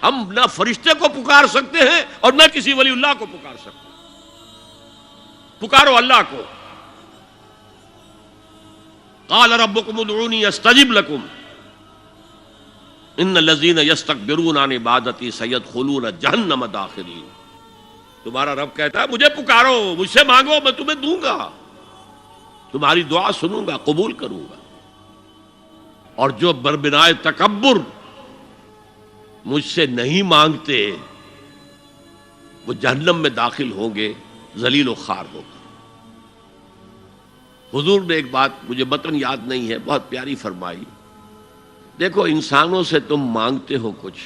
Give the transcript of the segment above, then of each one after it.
ہم نہ فرشتے کو پکار سکتے ہیں اور نہ کسی ولی اللہ کو پکار سکتے ہیں. پکارو اللہ کو. قال ربکم ادعونی استجب لکم ان الذین یستکبرون عن عبادتی سیدخلون جہنم داخرین. تمہارا رب کہتا ہے مجھے پکارو، مجھ سے مانگو، میں تمہیں دوں گا، تمہاری دعا سنوں گا، قبول کروں گا. اور جو بربنائے تکبر مجھ سے نہیں مانگتے وہ جہنم میں داخل ہوں گے، ذلیل و خوار ہو کر. حضور نے ایک بات مجھے متن یاد نہیں ہے، بہت پیاری فرمائی. دیکھو انسانوں سے تم مانگتے ہو کچھ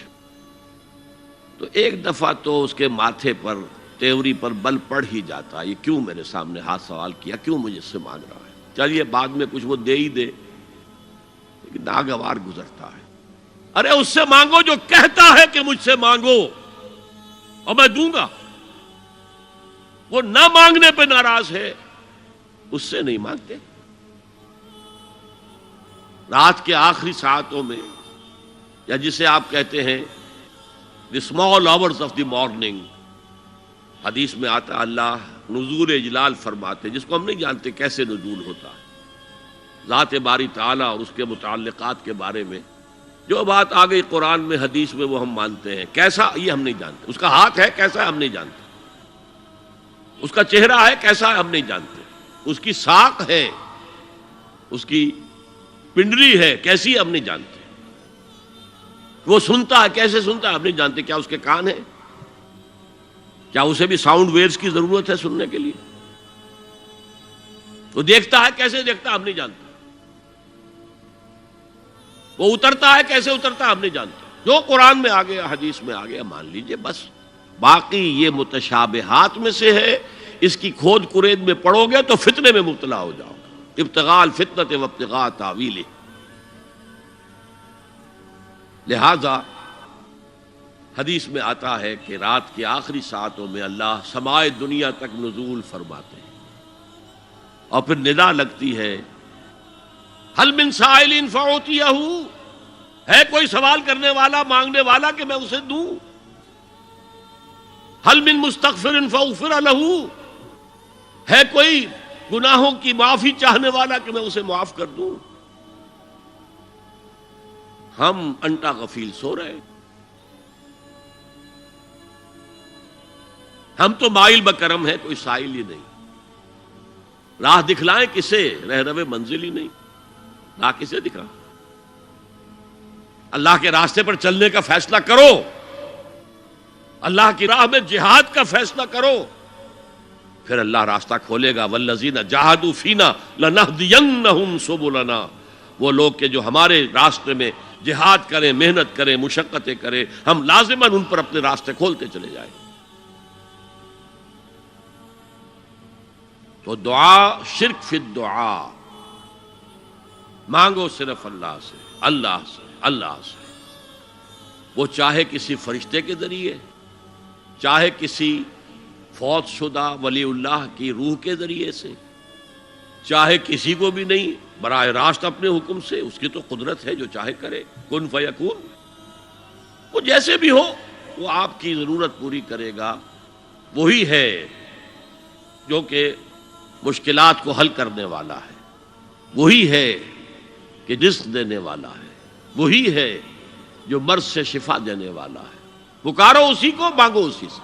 تو ایک دفعہ تو اس کے ماتھے پر تیوری پر بل پڑ ہی جاتا ہے، یہ کیوں میرے سامنے ہاتھ سوال کیا، کیوں مجھے اس سے مانگ رہا ہے. چلیے بعد میں کچھ وہ دے ہی دے، لیکن ناگوار گزرتا ہے. ارے اس سے مانگو جو کہتا ہے کہ مجھ سے مانگو اور میں دوں گا. وہ نہ مانگنے پہ ناراض ہے، اس سے نہیں مانگتے. رات کے آخری ساعتوں میں، یا جسے آپ کہتے ہیں the small hours of the morning، حدیث میں آتا اللہ نزول اجلال فرماتے، جس کو ہم نہیں جانتے کیسے نزول ہوتا ہے، ذات باری تعالیٰ اور اس کے متعلقات کے بارے میں جو بات آ گئی قرآن میں حدیث میں وہ ہم مانتے ہیں. کیسا یہ ہم نہیں جانتے، اس کا ہاتھ ہے کیسا ہے ہم نہیں جانتے، اس کا چہرہ ہے کیسا ہے ہم نہیں جانتے، اس کی ساق ہے، اس کی پنڈلی ہے کیسی ہے ہم نہیں جانتے، وہ سنتا ہے کیسے سنتا ہے ہم نہیں جانتے. کیا اس کے کان ہیں؟ کیا اسے بھی ساؤنڈ ویوز کی ضرورت ہے سننے کے لیے؟ وہ دیکھتا ہے کیسے دیکھتا ہے ہم نہیں جانتے، وہ اترتا ہے کیسے اترتا ہے ہم نہیں جانتے. جو قرآن میں آ گیا حدیث میں آ گیا مان لیجئے بس. باقی یہ متشابہات میں سے ہے، اس کی کھود کرید میں پڑو گے تو فتنے میں مبتلا ہو جاؤ گے. ابتغاء الفتنۃ وابتغاء تاویلہ. لہذا حدیث میں آتا ہے کہ رات کی آخری ساعتوں میں اللہ سمائے دنیا تک نزول فرماتے ہیں اور پھر ندا لگتی ہے حل من سائل فاعطیہ، ہے کوئی سوال کرنے والا مانگنے والا کہ میں اسے دوں. حل من مستغفر فاغفر لہ، ہے کوئی گناہوں کی معافی چاہنے والا کہ میں اسے معاف کر دوں. ہم انٹا غفیل سو رہے، ہم تو مائل بکرم ہے، کوئی سائل ہی نہیں. راہ دکھلائیں کسے، رہنو منزل ہی نہیں. راہ کسے دکھا؟ اللہ کے راستے پر چلنے کا فیصلہ کرو، اللہ کی راہ میں جہاد کا فیصلہ کرو، پھر اللہ راستہ کھولے گا. والذین جاہدوا فینا لنہدینہم سبلنا. وہ لوگ کہ جو ہمارے راستے میں جہاد کریں، محنت کریں، مشقتیں کریں، ہم لازماً ان پر اپنے راستے کھولتے چلے جائیں. تو دعا شرک فی الدعا، مانگو صرف اللہ سے، اللہ سے، اللہ سے. وہ چاہے کسی فرشتے کے ذریعے، چاہے کسی فوت شدہ ولی اللہ کی روح کے ذریعے سے، چاہے کسی کو بھی نہیں، براہ راست اپنے حکم سے. اس کی تو قدرت ہے، جو چاہے کرے. کن فیکون. وہ جیسے بھی ہو وہ آپ کی ضرورت پوری کرے گا. وہی ہے جو کہ مشکلات کو حل کرنے والا ہے، وہی ہے کہ رزق دینے والا ہے، وہی ہے جو مرض سے شفا دینے والا ہے. پکارو اسی کو، مانگو اسی سے.